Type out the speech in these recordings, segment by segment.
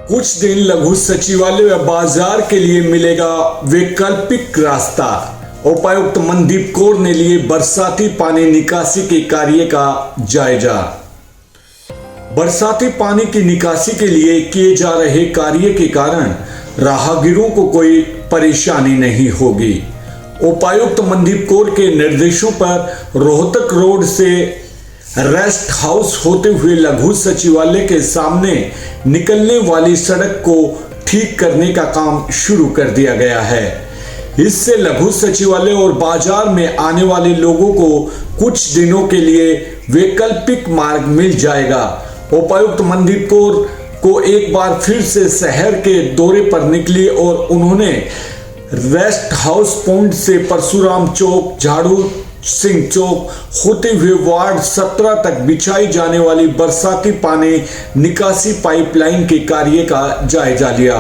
कुछ दिन लघु सचिवालय व बाजार के लिए मिलेगा वैकल्पिक रास्ता। उपायुक्त मनदीप कौर ने लिए बरसाती पानी निकासी के कार्य का जायजा। बरसाती पानी की निकासी के लिए किए जा रहे कार्य के कारण राहगीरों को कोई परेशानी नहीं होगी। उपायुक्त मनदीप कौर के निर्देशों पर रोहतक रोड से रेस्ट हाउस होते हुए लघु सचिवालय के सामने निकलने वाली सड़क को ठीक करने का काम शुरू कर दिया गया है। इससे लघु सचिवालय और बाजार में आने वाले लोगों को कुछ दिनों के लिए वैकल्पिक मार्ग मिल जाएगा। उपायुक्त मनदीप कौर को एक बार फिर से शहर के दौरे पर निकली और उन्होंने रेस्ट हाउस पॉइंट से परशुराम चौक, झाड़ू सिंह चौक होते हुए वार्ड 17 तक बिछाई जाने वाली बरसाती पानी निकासी पाइपलाइन के कार्य का जायजा लिया।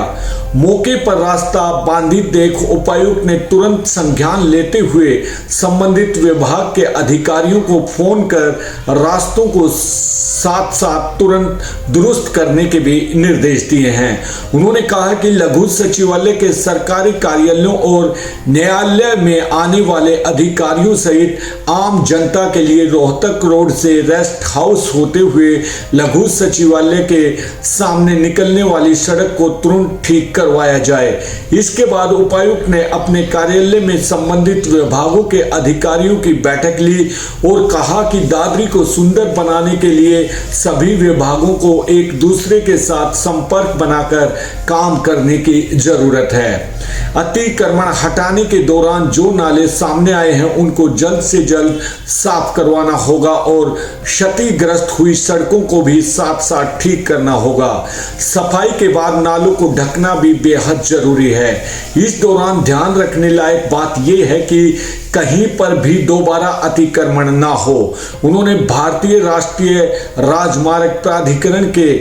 मौके पर रास्ता बाधित देख उपायुक्त ने तुरंत संज्ञान लेते हुए संबंधित विभाग के अधिकारियों को फोन कर रास्तों को साथ साथ तुरंत दुरुस्त करने के भी निर्देश दिए हैं। उन्होंने कहा कि लघु सचिवालय के सरकारी कार्यालयों और न्यायालय में आने वाले अधिकारियों सहित आम जनता के लिए रोहतक रोड से रेस्ट हाउस होते हुए लघु सचिवालय के सामने निकलने वाली सड़क को तुरंत ठीक करवाया जाए। इसके बाद उपायुक्त ने अपने कार्यालय में संबंधित विभागों के अधिकारियों की बैठक ली और कहा कि दादरी को सुंदर बनाने के लिए सभी विभागों को एक दूसरे के साथ संपर्क बनाकर काम करने की जरूरत है। अतिक्रमण हटाने के दौरान जो नाले सामने आए हैं उनको जल्द से जल्द साफ करवाना होगा और क्षतिग्रस्त हुई सड़कों को भी साथ साथ ठीक करना होगा। सफाई के बाद नालों को ढकना भी बेहद जरूरी है। इस दौरान ध्यान रखने लायक बात यह है कि कहीं पर भी दोबारा अतिक्रमण ना हो। उन्होंने भारतीय राष्ट्रीय राजमार्ग प्राधिकरण के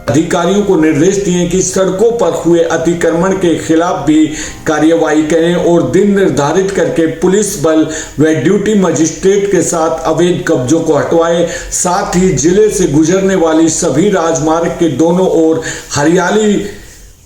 अधिकारियों को निर्देश दिए कि सड़कों पर हुए अतिक्रमण के खिलाफ भी कार्यवाही करें और दिन निर्धारित करके पुलिस बल व ड्यूटी मजिस्ट्रेट के साथ अवैध कब्जों को हटवाए। साथ ही जिले से गुजरने वाली सभी राजमार्ग के दोनों ओर हरियाली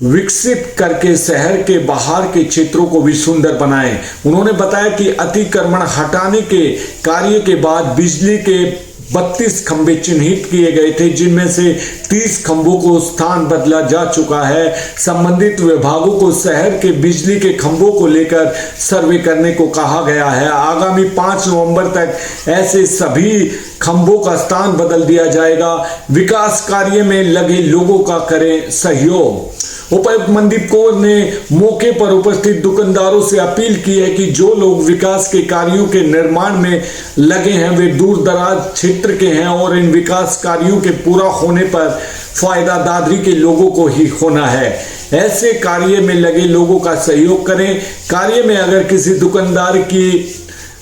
विकसित करके शहर के बाहर के क्षेत्रों को भी सुंदर बनाएं। उन्होंने बताया कि अतिक्रमण हटाने के कार्य के बाद बिजली के 32 खंभे चिन्हित किए गए थे, जिनमें से 30 खंभों को स्थान बदला जा चुका है। संबंधित विभागों को शहर के बिजली के खंभों को लेकर सर्वे करने को कहा गया है। आगामी 5 नवंबर तक ऐसे सभी खंभों का स्थान बदल दिया जाएगा। विकास कार्य में लगे लोगों का करें सहयोग। उपायुक्त मनदीप कौर ने मौके पर उपस्थित दुकानदारों से अपील की है कि जो लोग विकास के कार्यों के निर्माण में लगे हैं वे दूर दराज क्षेत्र के हैं और इन विकास कार्यों के पूरा होने पर फायदा दादरी के लोगों को ही होना है। ऐसे कार्य में लगे लोगों का सहयोग करें। कार्य में अगर किसी दुकानदार की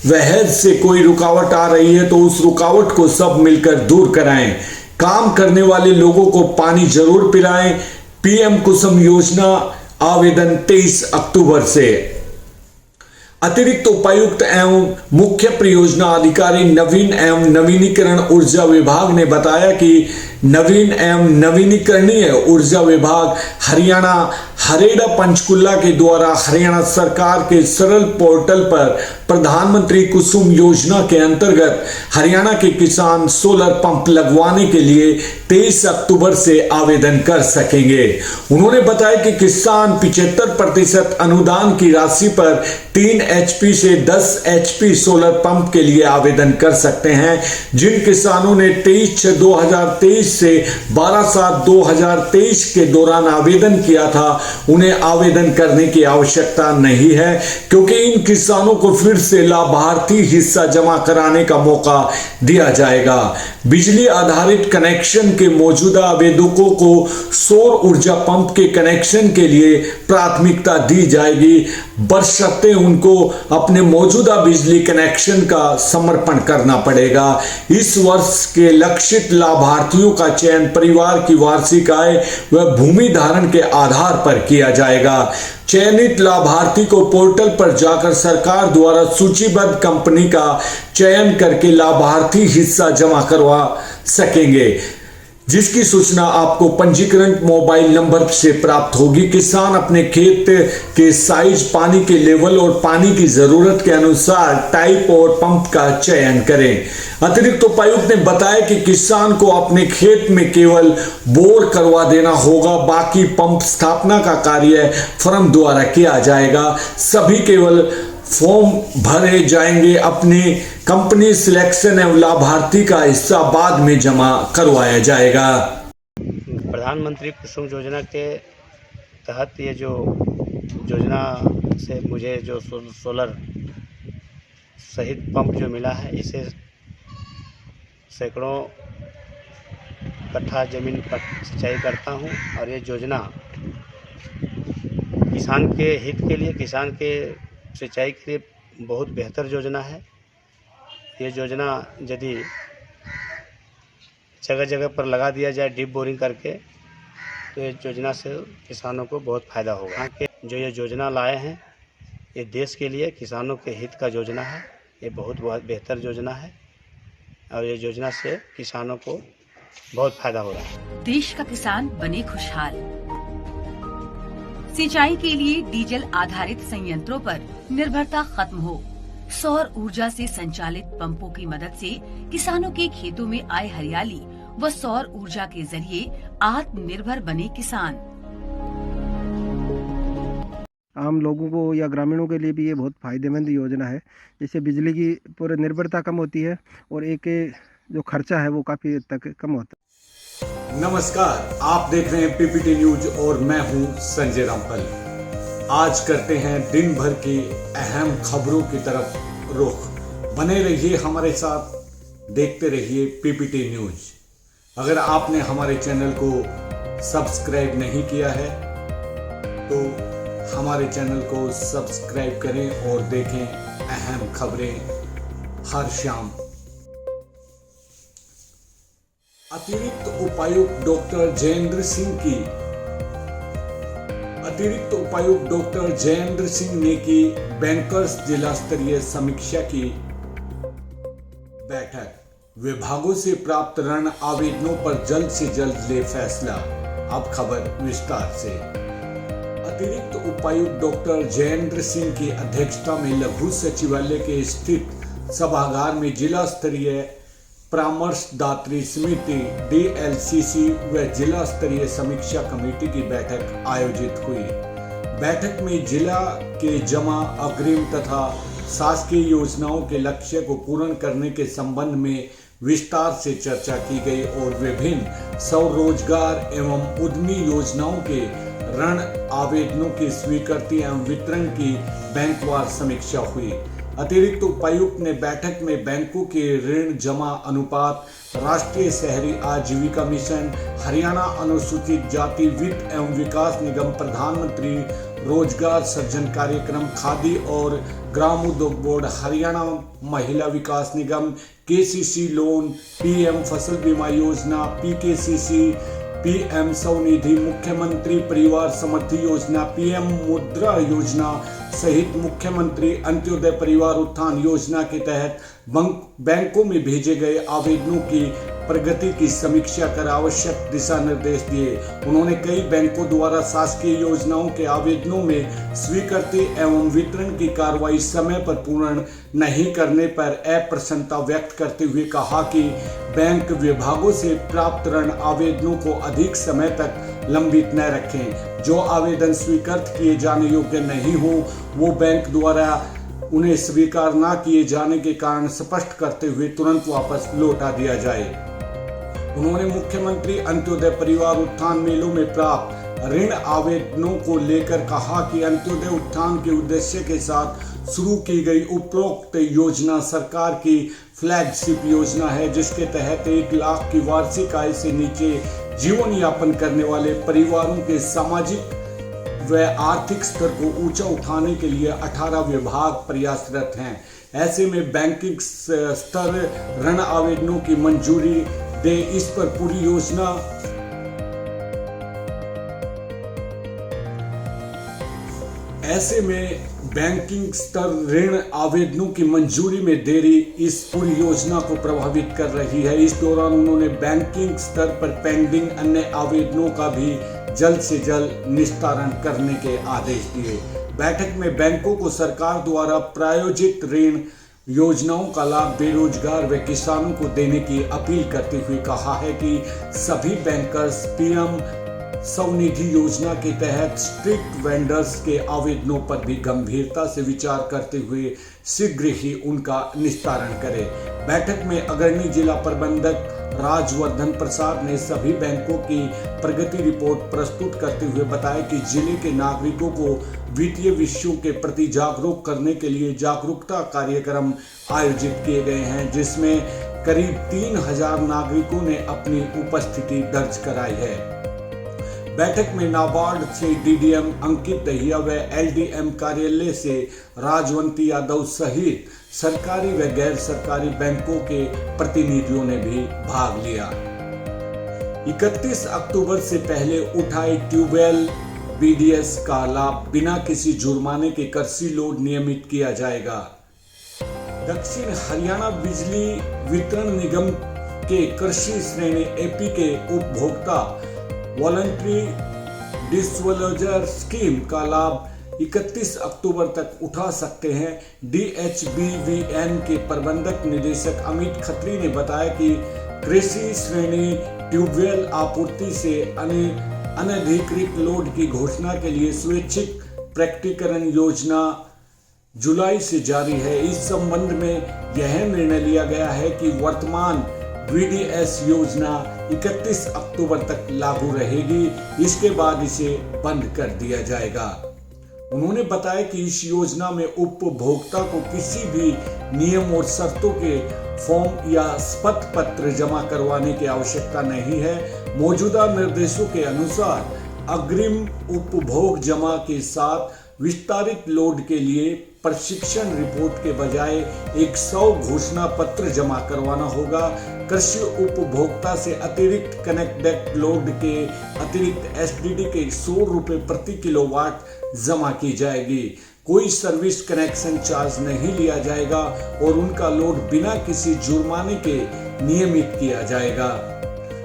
वहद से कोई रुकावट आ रही है तो उस रुकावट को सब मिलकर दूर कराएं। काम करने वाले लोगों को पानी जरूर पिलाएं। पीएम कुसुम योजना आवेदन 23 अक्टूबर से। अतिरिक्त उपायुक्त एवं मुख्य परियोजना अधिकारी नवीन एवं नवीनीकरण ऊर्जा विभाग ने बताया कि नवीन एवं नवीनीकरणीय ऊर्जा विभाग हरियाणा हरेड़ा पंचकुला के द्वारा हरियाणा सरकार के सरल पोर्टल पर प्रधानमंत्री कुसुम योजना के अंतर्गत हरियाणा के किसान सोलर पंप लगवाने के लिए 23 अक्टूबर से आवेदन कर सकेंगे। उन्होंने बताया कि किसान 75% अनुदान की राशि पर 3 HP से 10 HP सोलर पंप के लिए आवेदन कर सकते हैं। जिन किसानों ने 23/6/2023 से 12/7/2023 के दौरान आवेदन किया था उन्हें आवेदन करने की आवश्यकता नहीं है, क्योंकि इन किसानों को फिर से लाभार्थी हिस्सा जमा कराने का मौका दिया जाएगा। बिजली आधारित कनेक्शन के मौजूदा आवेदकों को सौर ऊर्जा पंप के कनेक्शन के लिए प्राथमिकता दी जाएगी, बशर्ते उनको अपने मौजूदा बिजली कनेक्शन का समर्पण करना पड़ेगा। इस वर्ष के लक्षित लाभार्थियों का चयन परिवार की वार्षिक आय व भूमि धारण के आधार पर किया जाएगा। चयनित लाभार्थी को पोर्टल पर जाकर सरकार द्वारा सूचीबद्ध कंपनी का चयन करके लाभार्थी हिस्सा जमा करवा सकेंगे। जिसकी सूचना आपको पंजीकरण मोबाइल नंबर से प्राप्त होगी। किसान अपने खेत के साइज, पानी के लेवल और पानी की जरूरत के अनुसार टाइप और पंप का चयन करें। अतिरिक्त उपायुक्त ने बताया कि किसान को अपने खेत में केवल बोर करवा देना होगा, बाकी पंप स्थापना का कार्य फर्म द्वारा किया जाएगा। सभी केवल फॉर्म भरे जाएंगे। अपनी कंपनी सिलेक्शन एवं लाभार्थी का हिस्सा बाद में जमा करवाया जाएगा। प्रधानमंत्री कुसुम योजना के तहत ये जो योजना से मुझे जो सोलर सहित पंप जो मिला है, इसे सैकड़ों कट्ठा ज़मीन पर सिंचाई करता हूँ और ये योजना किसान के हित के लिए, किसान के सिंचाई के लिए बहुत बेहतर योजना है। ये योजना यदि जगह जगह पर लगा दिया जाए डीप बोरिंग करके, तो ये योजना से किसानों को बहुत फ़ायदा होगा। जो ये योजना लाए हैं, ये देश के लिए किसानों के हित का योजना है। ये बहुत बेहतर योजना है और ये योजना से किसानों को बहुत फ़ायदा हो रहा है। देश का किसान बने खुशहाल। सिंचाई के लिए डीजल आधारित संयंत्रों पर निर्भरता खत्म हो। सौर ऊर्जा से संचालित पंपों की मदद से किसानों के खेतों में आए हरियाली व सौर ऊर्जा के जरिए आत्मनिर्भर बने किसान। आम लोगों को या ग्रामीणों के लिए भी ये बहुत फायदेमंद योजना है। जिससे बिजली की पूरी निर्भरता कम होती है और एक जो खर्चा है वो काफी हद तक कम होता है। नमस्कार, आप देख रहे हैं पीपीटी न्यूज और मैं हूं संजय रामफल। आज करते हैं दिन भर की अहम खबरों की तरफ रुख। बने रहिए हमारे साथ, देखते रहिए पीपीटी न्यूज। अगर आपने हमारे चैनल को सब्सक्राइब नहीं किया है तो हमारे चैनल को सब्सक्राइब करें और देखें अहम खबरें हर शाम। अतिरिक्त उपायुक्त डॉक्टर जयेंद्र सिंह ने की बैंकर्स जिला स्तरीय समीक्षा की बैठक। विभागों से प्राप्त ऋण आवेदनों पर जल्द से जल्द ले फैसला। अब खबर विस्तार से। अतिरिक्त उपायुक्त डॉक्टर जयेंद्र सिंह की अध्यक्षता में लघु सचिवालय के स्थित सभागार में जिला स्तरीय परामर्शदात्री समिति DLCC व जिला स्तरीय समीक्षा कमेटी की बैठक आयोजित हुई। बैठक में जिला के जमा, अग्रिम तथा शासकीय योजनाओं के लक्ष्य को पूर्ण करने के संबंध में विस्तार से चर्चा की गई और विभिन्न स्वरोजगार एवं उद्यमी योजनाओं के ऋण आवेदनों की स्वीकृति एवं वितरण की बैंकवार समीक्षा हुई। अतिरिक्त उपायुक्त ने बैठक में बैंकों के ऋण जमा अनुपात, राष्ट्रीय शहरी आजीविका मिशन, हरियाणा अनुसूचित जाति वित्त एवं विकास निगम, प्रधानमंत्री रोजगार सृजन कार्यक्रम, खादी और ग्राम उद्योग बोर्ड, हरियाणा महिला विकास निगम, KCC लोन, PM फसल बीमा योजना, PKCC, PM स्वनिधि, मुख्यमंत्री परिवार समृद्धि योजना, PM मुद्रा योजना सहित मुख्यमंत्री अंत्योदय परिवार उत्थान योजना के तहत बैंकों में भेजे गए आवेदनों की प्रगति की समीक्षा कर आवश्यक दिशा निर्देश दिए। उन्होंने कई बैंकों द्वारा शासकीय योजनाओं के आवेदनों में स्वीकृति एवं वितरण की कार्रवाई समय पर पूर्ण नहीं करने पर अप्रसन्नता व्यक्त करते हुए कहा कि बैंक विभागों से प्राप्त ऋण आवेदनों को अधिक समय तक लंबित न रखें। जो आवेदन स्वीकृत किए जाने योग्य नहीं हो वो बैंक द्वारा उन्हें स्वीकार न किए जाने के कारण स्पष्ट करते हुए तुरंत वापस लौटा दिया जाए। उन्होंने मुख्यमंत्री अंत्योदय परिवार उत्थान मेलों में प्राप्त ऋण आवेदनों को लेकर कहा कि अंत्योदय उत्थान के उद्देश्य के साथ शुरू की गई उपरोक्त योजना सरकार की फ्लैगशिप योजना है, जिसके तहत 1 लाख की वार्षिक आय से नीचे जीवन यापन करने वाले परिवारों के सामाजिक व आर्थिक स्तर को ऊंचा उठाने के लिए 18 विभाग प्रयासरत हैं। ऐसे में बैंकिंग स्तर ऋण आवेदनों की मंजूरी दे, इस पर पूरी योजना ऐसे में बैंकिंग स्तर ऋण आवेदनों की मंजूरी में देरी इस पूरी योजना को प्रभावित कर रही है। इस दौरान उन्होंने बैंकिंग स्तर पर पेंडिंग अन्य आवेदनों का भी जल्द से जल्द निस्तारण करने के आदेश दिए। बैठक में बैंकों को सरकार द्वारा प्रायोजित ऋण योजनाओं का लाभ बेरोजगार व किसानों को देने की अपील करते हुए कहा है कि सभी बैंकर्स पीएम स्वनिधि योजना के तहत स्ट्रीट वेंडर्स के आवेदनों पर भी गंभीरता से विचार करते हुए शीघ्र ही उनका निस्तारण करें। बैठक में अग्रणी जिला प्रबंधक राजवर्धन प्रसाद ने सभी बैंकों की प्रगति रिपोर्ट प्रस्तुत करते हुए बताया कि जिले के नागरिकों को वित्तीय विषयों के प्रति जागरूक करने के लिए जागरूकता कार्यक्रम आयोजित किए गए हैं, जिसमें करीब 3000 नागरिकों ने अपनी उपस्थिति दर्ज कराई है। बैठक में नाबार्ड से डीडीएम अंकित दहिया व एलडीएम कार्यालय से राजवंती यादव सहित सरकारी व गैर सरकारी बैंकों के प्रतिनिधियों ने भी भाग लिया। 31 अक्टूबर से पहले उठाए ट्यूबवेल बीडीएस का लाभ बिना किसी जुर्माने के कृषि लोड नियमित किया जाएगा। दक्षिण हरियाणा बिजली वितरण निगम के कृषि श्रेणी एपी के उपभोक्ता वॉलंटरी डिस्क्लोजर स्कीम का लाभ 31 अक्टूबर तक उठा सकते हैं। डीएचबीवीएन के प्रबंधक निदेशक अमित खत्री ने बताया कि कृषि श्रेणी ट्यूबवेल आपूर्ति से अनधिकृत लोड की घोषणा के लिए स्वैच्छिक प्रकटीकरण योजना जुलाई से जारी है। इस संबंध में यह निर्णय लिया गया है कि वर्तमान वीडीएस योजना 31 अक्टूबर तक लागू रहेगी, इसके बाद इसे बंद कर दिया जाएगा। उन्होंने बताया कि इस योजना में उपभोक्ता को किसी भी नियम और शर्तों के फॉर्म या शपथ पत्र जमा करवाने की आवश्यकता नहीं है। मौजूदा निर्देशों के अनुसार अग्रिम उपभोग जमा के साथ विस्तारित लोड के लिए प्रशिक्षण रिपोर्ट के बजाय 100 घोषणा पत्र जमा करवाना होगा। कृषि उपभोक्ता से अतिरिक्त कनेक्टेड लोड के अतिरिक्त एसडीडी के 100 रुपए प्रति किलोवाट जमा की जाएगी। कोई सर्विस कनेक्शन चार्ज नहीं लिया जाएगा और उनका लोड बिना किसी जुर्माने के नियमित किया जाएगा।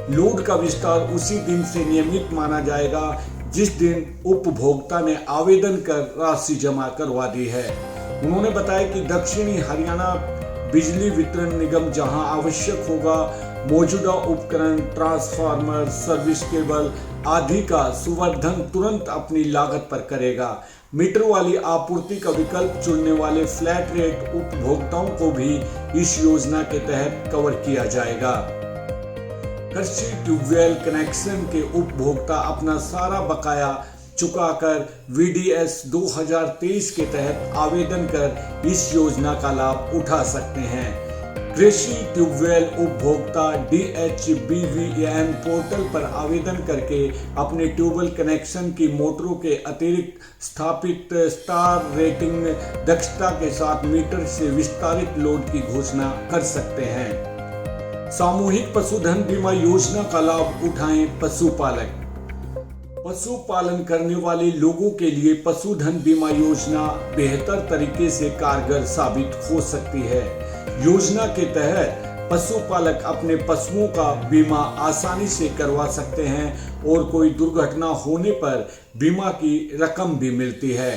लोड का विस्तार उसी दिन से नियमित माना जाएगा जिस दिन उपभोक्ता ने आवेदन कर राशि जमा करवा दी है। उन्होंने बताया कि दक्षिणी हरियाणा बिजली वितरण निगम जहां आवश्यक होगा मौजूदा उपकरण, ट्रांसफार्मर, सर्विस केबल आदि का संवर्धन तुरंत अपनी लागत पर करेगा। मीटर वाली आपूर्ति का विकल्प चुनने वाले फ्लैट रेट उपभोक्ताओं को भी इस योजना के तहत कवर किया जाएगा। कृषि ट्यूबवेल कनेक्शन के उपभोक्ता अपना सारा बकाया चुकाकर वीडीएस 2023 के तहत आवेदन कर इस योजना का लाभ उठा सकते हैं। कृषि ट्यूबवेल उपभोक्ता DHBVN पोर्टल पर आवेदन करके अपने ट्यूबवेल कनेक्शन की मोटरों के अतिरिक्त स्थापित स्टार रेटिंग दक्षता के साथ मीटर से विस्तारित लोड की घोषणा कर सकते हैं। सामूहिक पशुधन बीमा योजना का लाभ उठाएं पशुपालक। पशुपालन करने वाले लोगों के लिए पशुधन बीमा योजना बेहतर तरीके से कारगर साबित हो सकती है। योजना के तहत पशुपालक अपने पशुओं का बीमा आसानी से करवा सकते हैं और कोई दुर्घटना होने पर बीमा की रकम भी मिलती है।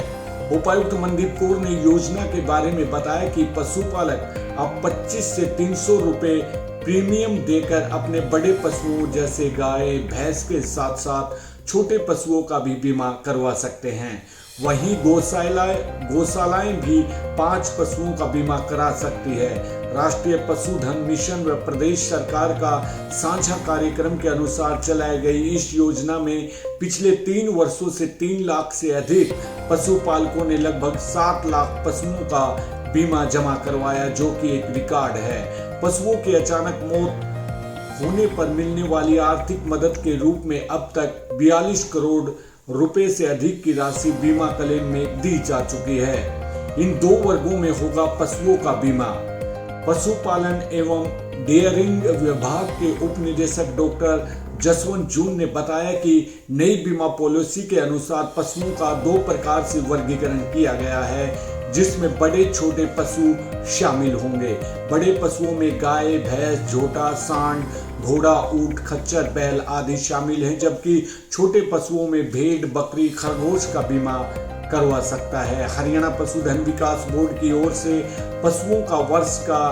उपायुक्त मनदीप कौर ने योजना के बारे में बताया कि पशुपालक अब 25 से 300 रुपए प्रीमियम देकर अपने बड़े पशुओं जैसे गाय, भैंस के साथ साथ छोटे पशुओं का भी बीमा करवा सकते हैं। वहीं गौशालाएं भी 5 पशुओं का बीमा करा सकती है। राष्ट्रीय पशुधन मिशन व प्रदेश सरकार का साझा कार्यक्रम के अनुसार चलाई गई इस योजना में पिछले 3 वर्षों से 3 लाख से अधिक पशुपालकों ने लगभग 7 लाख पशुओं का बीमा जमा करवाया, जो कि एक रिकॉर्ड है। पशुओं की अचानक मौत होने पर मिलने वाली आर्थिक मदद के रूप में अब तक 42 करोड़ रुपए से अधिक की राशि बीमा क्लेम में दी जा चुकी है। इन 2 वर्गों में होगा पशुओं का बीमा। पशुपालन एवं डेयरिंग विभाग के उप निदेशक डॉक्टर जसवंत जून ने बताया कि नई बीमा पॉलिसी के अनुसार पशुओं का 2 प्रकार से वर्गीकरण किया गया है, जिसमें बड़े छोटे पशु शामिल होंगे। बड़े पशुओं में गाय, भैंस, झोटा, सांड, घोड़ा, ऊंट, खच्चर, बैल आदि शामिल हैं, जबकि छोटे पशुओं में भेड़, बकरी, खरगोश का बीमा करवा सकता है। हरियाणा पशुधन विकास बोर्ड की ओर से पशुओं का वर्ष का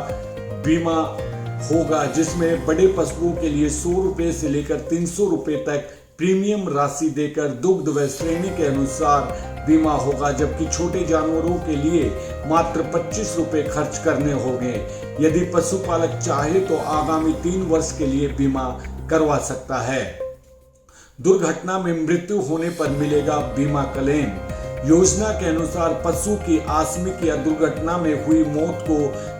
बीमा होगा, जिसमें बड़े पशुओं के लिए 100 रुपए से लेकर 300 रुपए तक प्रीमियम राशि देकर दुग्ध व श्रेणी के अनुसार बीमा होगा, जबकि छोटे जानवरों के लिए मात्र 25 रुपए खर्च करने होंगे। यदि पशुपालक चाहे तो आगामी 3 वर्ष के लिए बीमा करवा सकता है। दुर्घटना में मृत्यु होने पर मिलेगा बीमा क्लेम। योजना के अनुसार पशु की आकस्मिक या दुर्घटना में हुई मौत को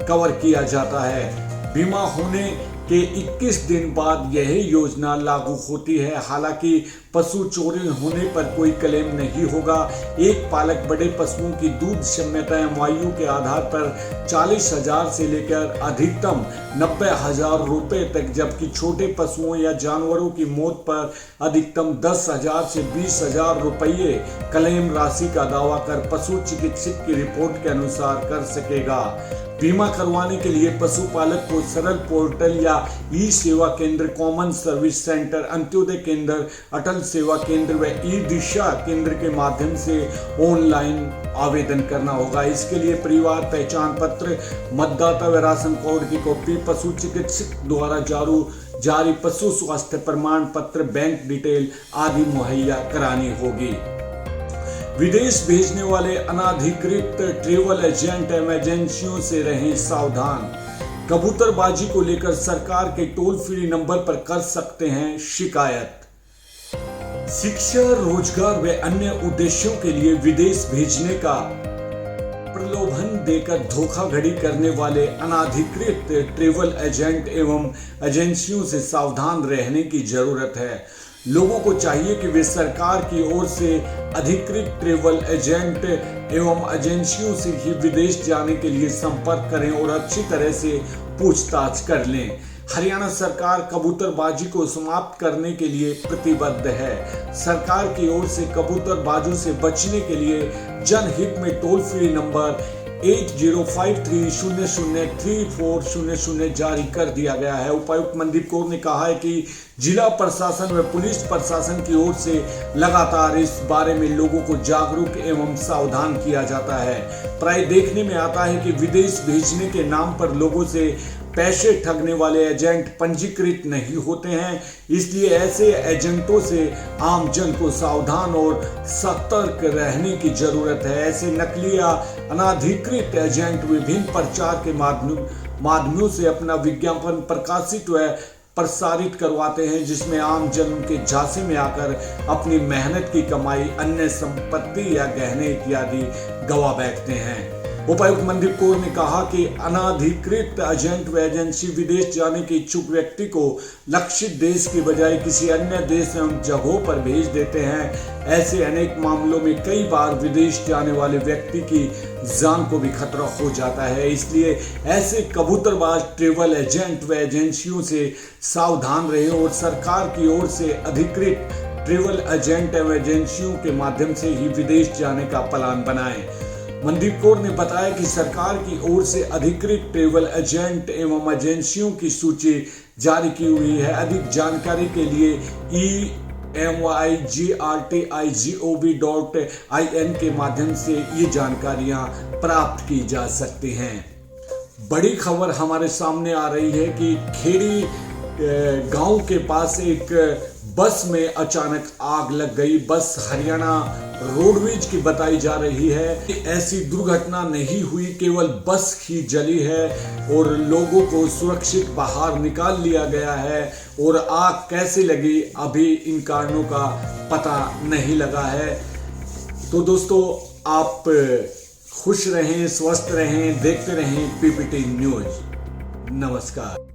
कवर किया जाता है। बीमा होने के 21 दिन बाद यह योजना लागू होती है। हालांकि पशु चोरी होने पर कोई क्लेम नहीं होगा। एक पालक बड़े पशुओं की दूध क्षमता आयु के आधार पर 40,000 से लेकर अधिकतम 90,000 रुपए तक, जबकि छोटे पशुओं या जानवरों की मौत पर अधिकतम 10,000 से 20,000 रुपये क्लेम राशि का दावा कर पशु चिकित्सक की रिपोर्ट के अनुसार कर सकेगा। बीमा करवाने के लिए पशुपालक को सरल पोर्टल या ई सेवा केंद्र, कॉमन सर्विस सेंटर, अंत्योदय केंद्र, अटल सेवा केंद्र व ई दिशा केंद्र के माध्यम से ऑनलाइन आवेदन करना होगा। इसके लिए परिवार पहचान पत्र, मतदाता व राशन कार्ड की कॉपी, पशु चिकित्सक द्वारा जारी पशु स्वास्थ्य प्रमाण पत्र, बैंक डिटेल आदि मुहैया करानी होगी। विदेश भेजने वाले अनाधिकृत ट्रैवल एजेंट एजेंसियों से रहें सावधान। कबूतरबाजी को लेकर सरकार के टोल फ्री नंबर पर कर सकते हैं शिकायत। शिक्षा, रोजगार व अन्य उद्देश्यों के लिए विदेश भेजने का प्रलोभन देकर धोखाधड़ी करने वाले अनाधिकृत ट्रैवल एजेंट एवं एजेंसियों से सावधान रहने की जरूरत है। लोगों को चाहिए कि वे सरकार की ओर से अधिकृत ट्रैवल एजेंट एवं एजेंसियों से ही विदेश जाने के लिए संपर्क करें और अच्छी तरह से पूछताछ कर लें। हरियाणा सरकार कबूतरबाजी को समाप्त करने के लिए प्रतिबद्ध है। सरकार की ओर से कबूतरबाजों से बचने के लिए जनहित में टोल फ्री नंबर 8053003400 जारी कर दिया गया है। उपायुक्त मनदीप कौर ने कहा है कि जिला प्रशासन व पुलिस प्रशासन की ओर से लगातार इस बारे में लोगों को जागरूक एवं सावधान किया जाता है। प्राय देखने में आता है कि विदेश भेजने के नाम पर लोगों से पैसे ठगने वाले एजेंट पंजीकृत नहीं होते हैं, इसलिए ऐसे एजेंटों से आम जन को सावधान और सतर्क रहने की जरूरत है। ऐसे नकली या अनाधिकृत एजेंट विभिन्न प्रचार के माध्यमों से अपना विज्ञापन प्रकाशित व प्रसारित करवाते हैं, जिसमें आम जन उनके झांसे में आकर अपनी मेहनत की कमाई, अन्य संपत्ति या गहने इत्यादि गवा बैठते हैं। उपायुक्त मनदीप कौर ने कहा कि अनाधिकृत एजेंट व एजेंसी विदेश जाने के इच्छुक व्यक्ति को लक्षित देश के बजाय किसी अन्य देश एवं जगहों पर भेज देते हैं। ऐसे अनेक मामलों में कई बार विदेश जाने वाले व्यक्ति की जान को भी खतरा हो जाता है। इसलिए ऐसे कबूतरबाज ट्रैवल एजेंट व एजेंसियों से सावधान रहें और सरकार की ओर से अधिकृत ट्रैवल एजेंट एवं एजेंसियों के माध्यम से ही विदेश जाने का प्लान बनाएं। मनदीप कौर ने बताया कि सरकार की ओर से अधिकृत ट्रैवल एजेंट एवं एजेंसियों की सूची जारी की हुई है। अधिक जानकारी के लिए emygrtigov.in के माध्यम से ये जानकारियां प्राप्त की जा सकती हैं। बड़ी खबर हमारे सामने आ रही है कि खेड़ी गांव के पास एक बस में अचानक आग लग गई। बस हरियाणा रोडवेज की बताई जा रही है। ऐसी दुर्घटना नहीं हुई, केवल बस ही जली है और लोगों को सुरक्षित बाहर निकाल लिया गया है। और आग कैसे लगी अभी इन कारणों का पता नहीं लगा है। तो दोस्तों, आप खुश रहें, स्वस्थ रहें, देखते रहें पीपीटी न्यूज। नमस्कार।